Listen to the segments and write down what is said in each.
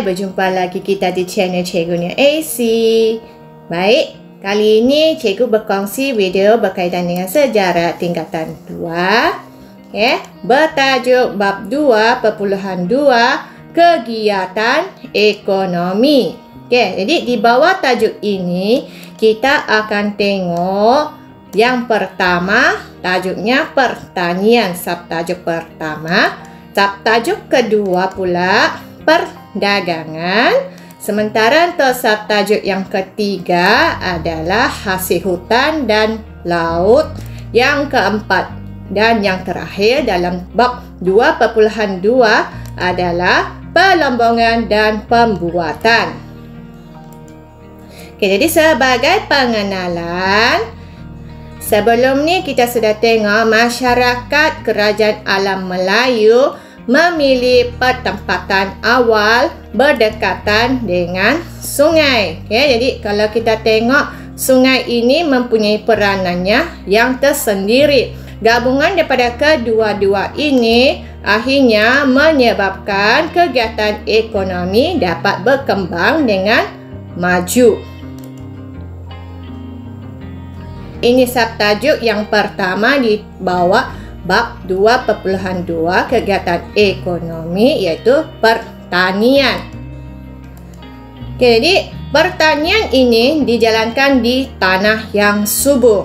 berjumpa lagi kita di channel Cikgu Nia AC. Baik, kali ini Cikgu berkongsi video berkaitan dengan sejarah tingkatan 2. Bertajuk bab 2.2 kegiatan ekonomi. Jadi di bawah tajuk ini kita akan tengok yang pertama, tajuknya pertanian, subtajuk pertama. Subtajuk kedua pula perdagangan. Sementara untuk subtajuk yang ketiga adalah hasil hutan dan laut. Yang keempat dan yang terakhir dalam bab 2.2 adalah pelombongan dan pembuatan. Jadi sebagai pengenalan, sebelum ni kita sudah tengok masyarakat kerajaan alam Melayu memilih pertempatan awal berdekatan dengan sungai. Jadi kalau kita tengok, sungai ini mempunyai peranannya yang tersendiri. Gabungan daripada kedua-dua ini akhirnya menyebabkan kegiatan ekonomi dapat berkembang dengan maju. Ini subtajuk yang pertama di bawah bab 2.2 kegiatan ekonomi, iaitu pertanian. Jadi pertanian ini dijalankan di tanah yang subur.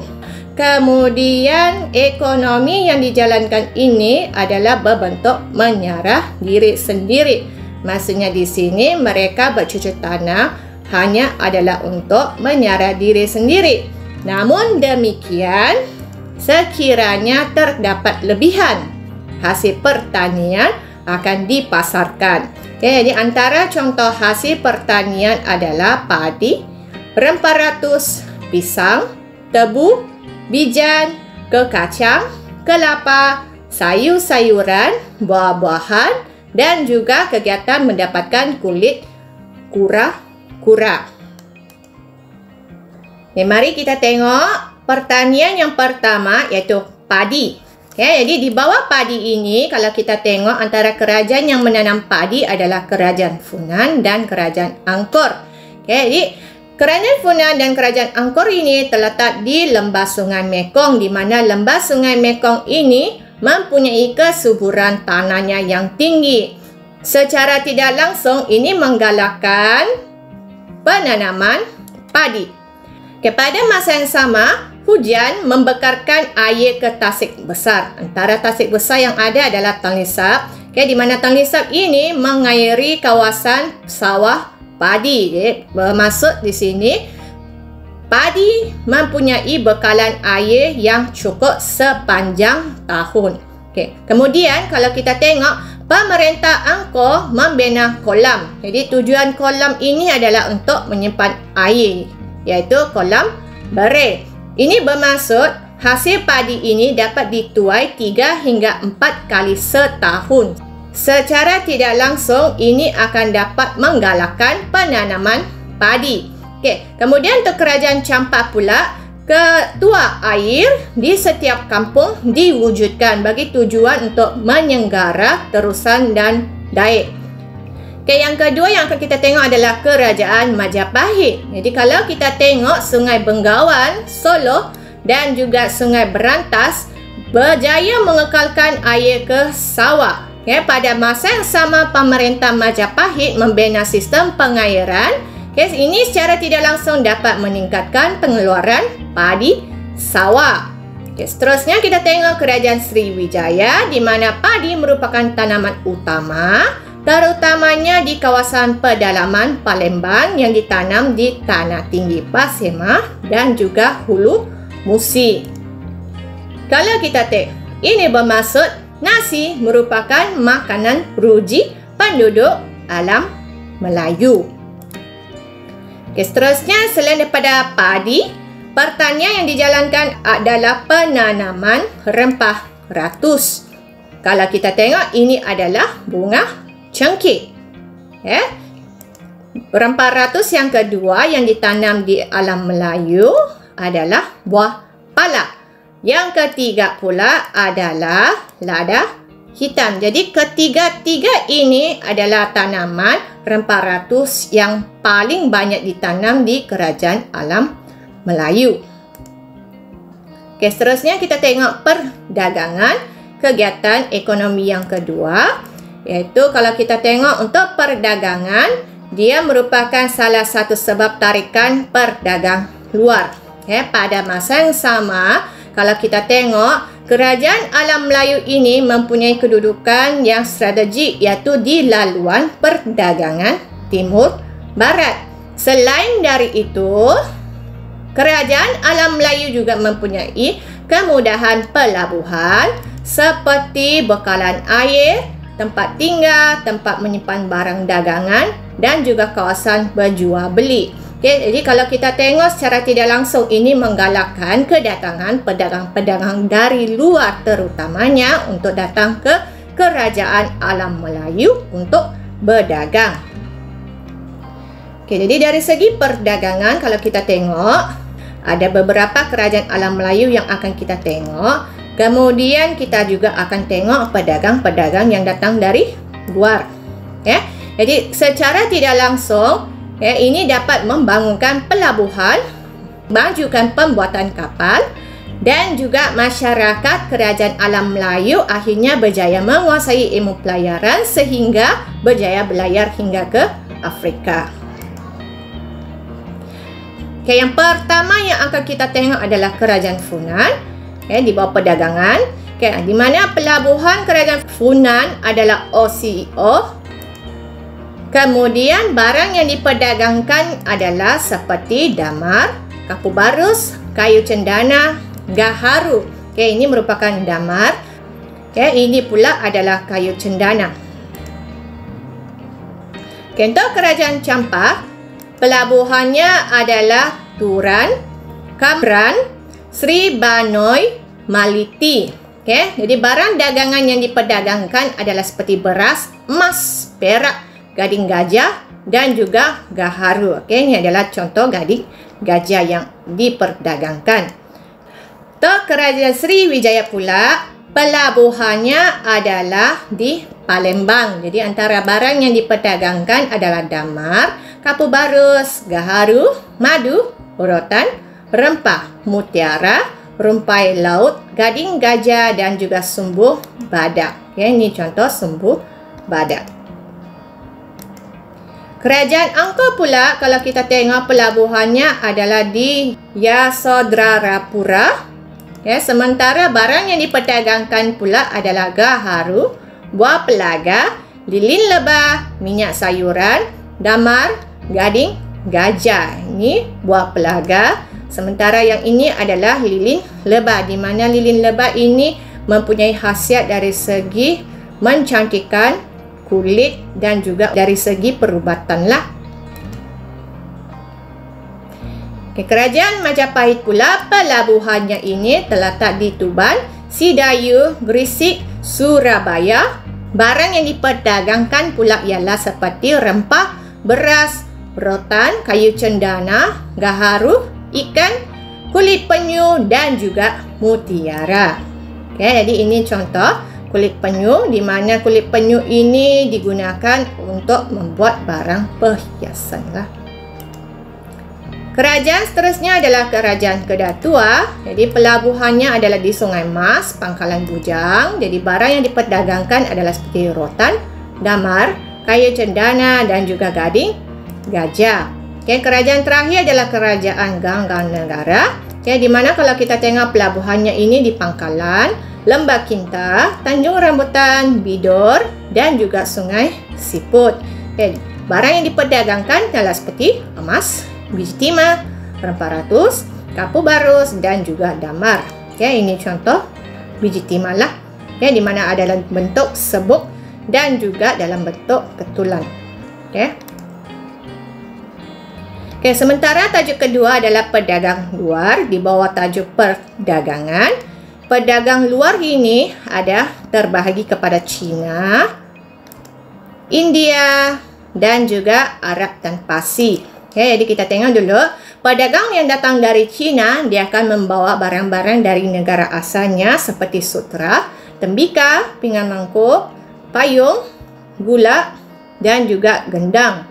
Kemudian ekonomi yang dijalankan ini adalah berbentuk menyarah diri sendiri. Maksudnya di sini mereka bercocok tanam hanya adalah untuk menyarah diri sendiri. Namun demikian, sekiranya terdapat lebihan hasil pertanian akan dipasarkan. Jadi antara contoh hasil pertanian adalah padi, rempah ratus, pisang, tebu, bijan, kekacang, kelapa, sayur-sayuran, buah-buahan dan juga kegiatan mendapatkan kulit kura-kura. Mari kita tengok pertanian yang pertama, iaitu padi. Jadi di bawah padi ini, kalau kita tengok antara kerajaan yang menanam padi adalah kerajaan Funan dan kerajaan Angkor. Jadi kerajaan Funan dan kerajaan Angkor ini terletak di lembah Sungai Mekong, di mana lembah Sungai Mekong ini mempunyai kesuburan tanahnya yang tinggi. Secara tidak langsung ini menggalakkan penanaman padi. Pada masa yang sama, hujan membekarkan air ke tasik besar. Antara tasik besar yang ada adalah Tang Lisap, di mana Tang Lisap ini mengairi kawasan sawah padi. Bermaksud di sini, padi mempunyai bekalan air yang cukup sepanjang tahun. Kemudian kalau kita tengok, pemerintah Angkor membina kolam. Jadi tujuan kolam ini adalah untuk menyimpan air, iaitu kolam beril. Ini bermaksud hasil padi ini dapat dituai 3 hingga 4 kali setahun. Secara tidak langsung ini akan dapat menggalakkan penanaman padi. Kemudian untuk kerajaan Champa pula, ketua air di setiap kampung diwujudkan bagi tujuan untuk menyenggara terusan dan daik. Yang kedua yang akan kita tengok adalah kerajaan Majapahit. Jadi kalau kita tengok Sungai Bengawan, Solo dan juga Sungai Berantas berjaya mengekalkan air ke sawah. Pada masa yang sama, pemerintah Majapahit membina sistem pengairan. Ini secara tidak langsung dapat meningkatkan pengeluaran padi sawah. Seterusnya kita tengok kerajaan Sriwijaya, di mana padi merupakan tanaman utama, terutamanya di kawasan pedalaman Palembang yang ditanam di tanah tinggi Pasir Mah dan juga Hulu Musi. Kalau kita tengok, ini bermaksud nasi merupakan makanan ruji penduduk alam Melayu. Seterusnya, selain daripada padi, pertanian yang dijalankan adalah penanaman rempah ratus. Kalau kita tengok, ini adalah bunga cengkeh. Rempah ratus yang kedua yang ditanam di alam Melayu adalah buah pala. Yang ketiga pula adalah lada hitam. Jadi ketiga-tiga ini adalah tanaman rempah ratus yang paling banyak ditanam di Kerajaan Alam Melayu. Okey, seterusnya kita tengok perdagangan, kegiatan ekonomi yang kedua, iaitu kalau kita tengok untuk perdagangan, dia merupakan salah satu sebab tarikan perdagang luar. Pada masa yang sama, kalau kita tengok, Kerajaan Alam Melayu ini mempunyai kedudukan yang strategik, iaitu di laluan perdagangan Timur Barat. Selain dari itu, Kerajaan Alam Melayu juga mempunyai kemudahan pelabuhan seperti bekalan air, tempat tinggal, tempat menyimpan barang dagangan dan juga kawasan berjual beli. Okay, jadi kalau kita tengok secara tidak langsung, ini menggalakkan kedatangan pedagang-pedagang dari luar terutamanya untuk datang ke Kerajaan Alam Melayu untuk berdagang. Okay, jadi dari segi perdagangan kalau kita tengok, ada beberapa kerajaan alam Melayu yang akan kita tengok. Kemudian kita juga akan tengok pedagang-pedagang yang datang dari luar. Jadi secara tidak langsung, ini dapat membangunkan pelabuhan, majukan pembuatan kapal, dan juga masyarakat Kerajaan Alam Melayu akhirnya berjaya menguasai ilmu pelayaran sehingga berjaya berlayar hingga ke Afrika. Okay, yang pertama yang akan kita tengok adalah Kerajaan Funan, di bawah perdagangan. Di mana pelabuhan Kerajaan Funan adalah OCEO. Kemudian barang yang diperdagangkan adalah seperti damar, kapu barus, kayu cendana, gaharu. Ini merupakan damar. Ini pula adalah kayu cendana. Untuk Kerajaan Champa, pelabuhannya adalah Turan, Kamran, Sri Banoi, Maliti. Jadi barang dagangan yang diperdagangkan adalah seperti beras, emas, perak, gading gajah dan juga gaharu. Ini adalah contoh gading gajah yang diperdagangkan. Untuk Kerajaan Sriwijaya pula, pelabuhannya adalah di Palembang. Jadi antara barang yang diperdagangkan adalah damar, kapu barus, gaharu, madu, rotan, rempah, mutiara, rumpai laut, gading gajah dan juga sumbu badak. Ini contoh sumbu badak. Kerajaan Angkor pula, kalau kita tengok pelabuhannya adalah di Yasodrapura. Sementara barang yang diperdagangkan pula adalah gaharu, buah pelaga, lilin lebah, minyak sayuran, damar, gading gajah. Ini buah pelaga. Sementara yang ini adalah lilin lebah, di mana lilin lebah ini mempunyai khasiat dari segi mencantikkan kulit dan juga dari segi perubatan lah. Kerajaan Majapahit pula, pelabuhannya ini terletak di Tuban, Sidayu, Gresik, Surabaya. Barang yang diperdagangkan pula ialah seperti rempah, beras, rotan, kayu cendana, gaharu, ikan, kulit penyu dan juga mutiara. Jadi ini contoh kulit penyu, di mana kulit penyu ini digunakan untuk membuat barang perhiasan lah. Kerajaan seterusnya adalah Kerajaan Kedah Tua. Jadi pelabuhannya adalah di Sungai Mas, Pangkalan Bujang. Jadi barang yang diperdagangkan adalah seperti rotan, damar, kayu cendana dan juga gading gajah. Kerajaan terakhir adalah Kerajaan Ganggang Negara. Di mana kalau kita tengok pelabuhannya ini di Pangkalan, Lembah Kinta, Tanjung Rambutan, Bidor dan juga Sungai Siput. Barang yang diperdagangkan adalah seperti emas, biji timah, rempah ratus, kapu barus dan juga damar. Ini contoh biji timah lah, di mana ada dalam bentuk sebuk dan juga dalam bentuk ketulan. Sementara tajuk kedua adalah pedagang luar di bawah tajuk perdagangan. Pedagang luar ini ada terbahagi kepada China, India dan juga Arab dan Parsi. Jadi kita tengok dulu, pedagang yang datang dari China, dia akan membawa barang-barang dari negara asalnya seperti sutra, tembikar, pinggan mangkuk, payung, gula dan juga gendang.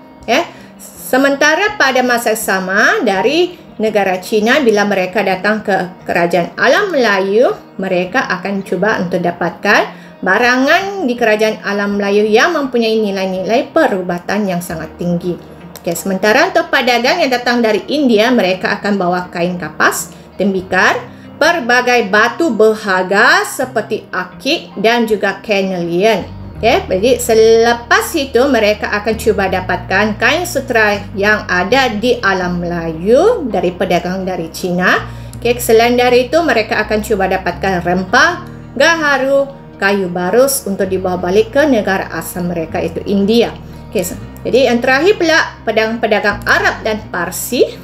Sementara pada masa sama dari negara China, bila mereka datang ke kerajaan alam Melayu, mereka akan cuba untuk dapatkan barangan di kerajaan alam Melayu yang mempunyai nilai-nilai perubatan yang sangat tinggi. Sementara untuk pedagang yang datang dari India, mereka akan bawa kain kapas, tembikar, pelbagai batu berharga seperti akik dan juga carnelian. Jadi selepas itu mereka akan cuba dapatkan kain sutera yang ada di alam Melayu dari pedagang dari China. Selain dari itu mereka akan cuba dapatkan rempah, gaharu, kayu barus untuk dibawa balik ke negara asal mereka, itu India. Jadi yang terakhir pula pedagang-pedagang Arab dan Parsi.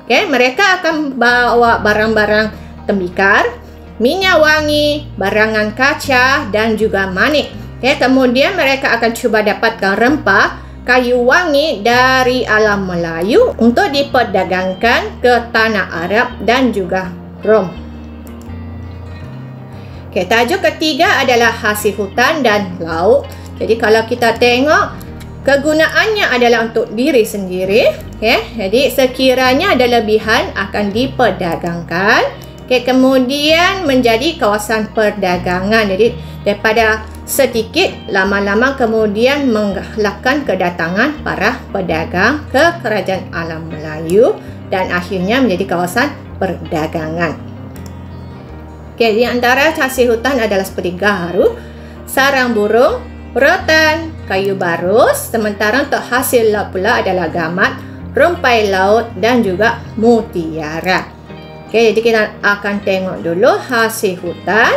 Mereka akan bawa barang-barang tembikar, minyak wangi, barangan kaca dan juga manik. Kemudian mereka akan cuba dapatkan rempah, kayu wangi dari alam Melayu untuk diperdagangkan ke tanah Arab dan juga Rom. Tajuk ketiga adalah hasil hutan dan laut. Jadi kalau kita tengok, kegunaannya adalah untuk diri sendiri. Jadi sekiranya ada lebihan akan diperdagangkan. Kemudian menjadi kawasan perdagangan. Jadi daripada sedikit, lama-lama kemudian menggalakkan kedatangan para pedagang ke kerajaan alam Melayu dan akhirnya menjadi kawasan perdagangan. Di antara hasil hutan adalah seperti gaharu, sarang burung, rotan, kayu barus. Sementara untuk hasil laut pula adalah gamat, rumpai laut dan juga mutiara. Jadi kita akan tengok dulu hasil hutan.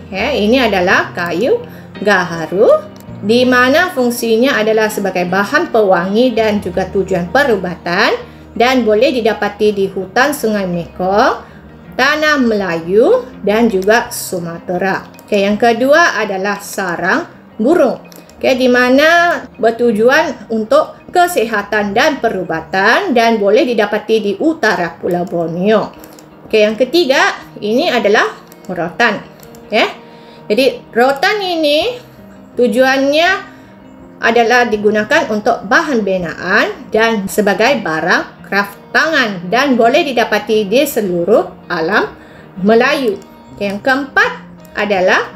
Ini adalah kayu gaharu, di mana fungsinya adalah sebagai bahan pewangi dan juga tujuan perubatan dan boleh didapati di hutan Sungai Mekong, Tanah Melayu dan juga Sumatera. Yang kedua adalah sarang burung, di mana bertujuan untuk kesihatan dan perubatan dan boleh didapati di utara Pulau Borneo. Yang ketiga, ini adalah rotan. Jadi rotan ini tujuannya adalah digunakan untuk bahan binaan dan sebagai barang kraft tangan dan boleh didapati di seluruh alam Melayu. Yang keempat adalah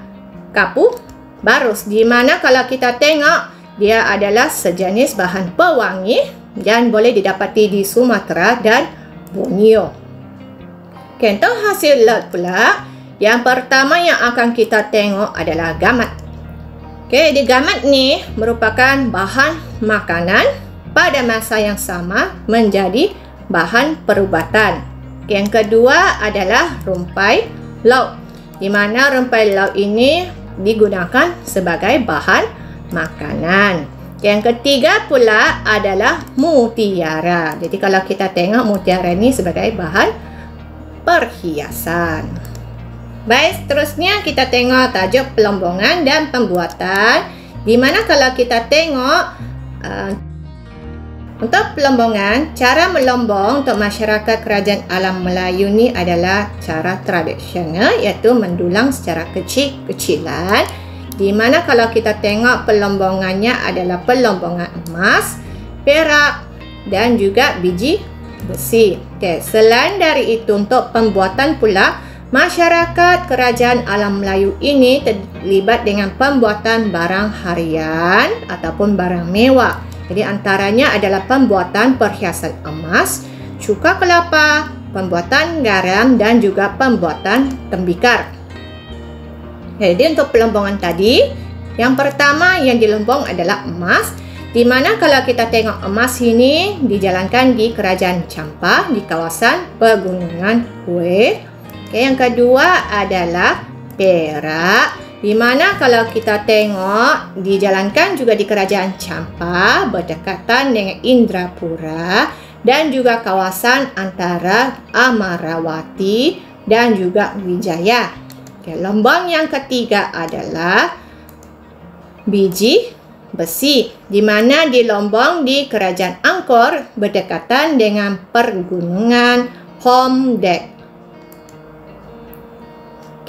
kapu barus, di mana kalau kita tengok dia adalah sejenis bahan pewangi dan boleh didapati di Sumatera dan Borneo. Untuk hasil laut pula, yang pertama yang akan kita tengok adalah gamat. Di gamat ni merupakan bahan makanan pada masa yang sama menjadi bahan perubatan. Yang kedua adalah rumpai laut, di mana rumpai laut ini digunakan sebagai bahan makanan. Yang ketiga pula adalah mutiara. Jadi kalau kita tengok mutiara ini sebagai bahan perhiasan. Baik, seterusnya kita tengok tajuk pelombongan dan pembuatan, di mana kalau kita tengok untuk pelombongan, cara melombong untuk masyarakat kerajaan alam Melayu ni adalah cara tradisional, iaitu mendulang secara kecil-kecilan, di mana kalau kita tengok pelombongannya adalah pelombongan emas, perak dan juga biji besi. Selain dari itu, untuk pembuatan pula, masyarakat kerajaan alam Melayu ini terlibat dengan pembuatan barang harian ataupun barang mewah. Jadi antaranya adalah pembuatan perhiasan emas, cuka kelapa, pembuatan garam dan juga pembuatan tembikar. Jadi untuk pelombongan tadi, yang pertama yang dilombong adalah emas, di mana kalau kita tengok emas ini dijalankan di Kerajaan Champa di kawasan Pegunungan Hue. Yang kedua adalah perak, di mana kalau kita tengok dijalankan juga di Kerajaan Champa berdekatan dengan Indrapura dan juga kawasan antara Amarawati dan juga Wijaya. Lombong yang ketiga adalah biji besi, di mana dilombong di Kerajaan Angkor berdekatan dengan Pergunungan Hom Dek.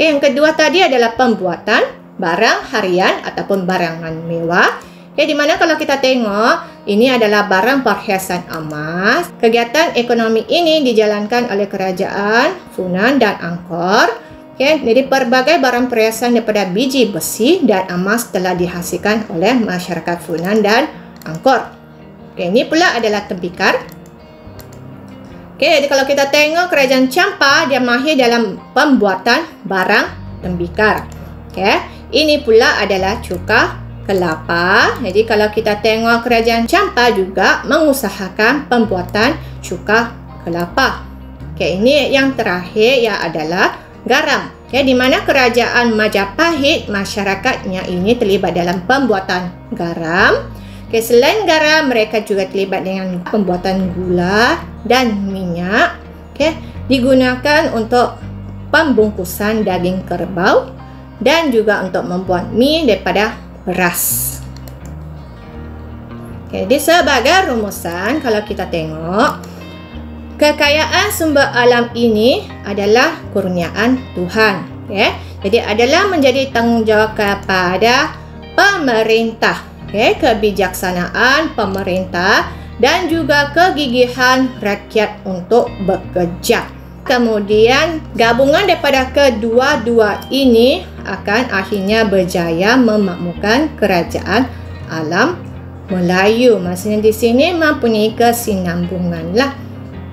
Yang kedua tadi adalah pembuatan barang harian ataupun barangan mewah. Di mana kalau kita tengok, ini adalah barang perhiasan emas. Kegiatan ekonomi ini dijalankan oleh kerajaan Funan dan Angkor. Jadi pelbagai barang perhiasan daripada biji besi dan emas telah dihasilkan oleh masyarakat Funan dan Angkor. Ini pula adalah tembikar. Jadi kalau kita tengok kerajaan Champa, dia mahir dalam pembuatan barang tembikar. Ini pula adalah cuka kelapa. Jadi kalau kita tengok kerajaan Champa juga mengusahakan pembuatan cuka kelapa. Ini yang terakhir yang adalah garam. Di mana kerajaan Majapahit, masyarakatnya ini terlibat dalam pembuatan garam. Selain garam, mereka juga terlibat dengan pembuatan gula dan minyak. Digunakan untuk pembungkusan daging kerbau dan juga untuk membuat mie daripada beras. Jadi sebagai rumusan, kalau kita tengok, kekayaan sumber alam ini adalah kurniaan Tuhan. Jadi adalah menjadi tanggungjawab kepada pemerintah. Kebijaksanaan pemerintah dan juga kegigihan rakyat untuk bekerja. Kemudian gabungan daripada kedua-dua ini akan akhirnya berjaya memakmurkan kerajaan alam Melayu. Maksudnya di sini mempunyai kesinambungan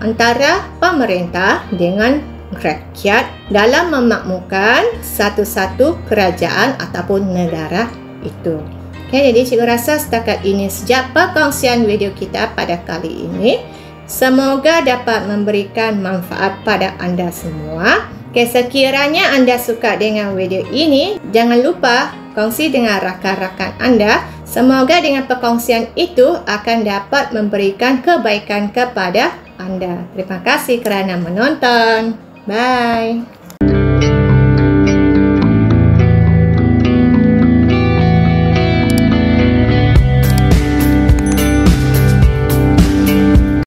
antara pemerintah dengan rakyat dalam memakmurkan satu-satu kerajaan ataupun negara itu. Jadi cikgu rasa setakat ini sejak perkongsian video kita pada kali ini. Semoga dapat memberikan manfaat pada anda semua. Sekiranya anda suka dengan video ini, jangan lupa kongsi dengan rakan-rakan anda. Semoga dengan perkongsian itu akan dapat memberikan kebaikan kepada anda. Terima kasih kerana menonton. Bye.